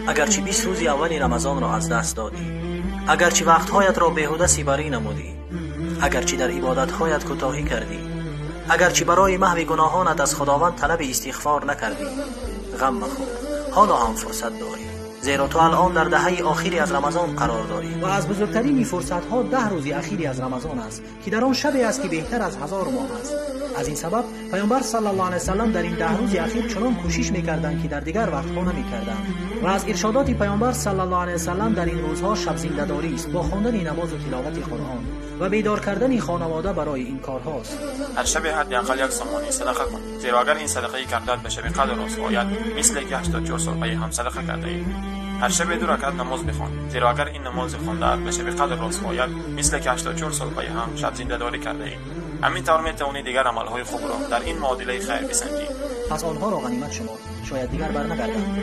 اگرچه 20 روز اول رمضان را از دست دادی، اگرچه وقتهایت را بیهوده سپری نمودی، اگرچه در عبادتهایت کوتاهی کردی، اگرچه برای محو گناهانت از خداوند طلب استغفار نکردی، غم مخور، حالا هم فرصت داری، زیرا تو الان در دهه آخری از رمضان قرار داری و از بزرگترین فرصت‌ها 10 روز اخیری از رمضان است که در آن شبی است که بهتر از 1000 ماه است. از این سبب پیامبر صلی الله علیه و سلم در این 10 روز اخیر چنان کوشش می‌کردند که در دیگر وقت‌ها نمی‌کردند و از ارشادات پیامبر صلی الله علیه و سلم در این روزها شب زنده‌داری است با خواندن نماز و تلاوت قرآن و بیدار کردن خانواده برای این کارهاست. هر شب حداقل 1 سومانی صدقه کن، زیرا اگر این صدقه کردت به شب قدر رسید مثل که 84 سال هم صدقه کرده ای. هر شب 2 رکعت نماز بخوان، زیرا اگر این نماز خوانده به شب قدر رسید مثل که 84 سال هم شب زنده‌داری کرده ای. همین طور میتوانی دیگر عملهای خوب را در این معادله خیر بسنجی. پس آنها را غنیمت شمار، شاید دیگر برنگردند.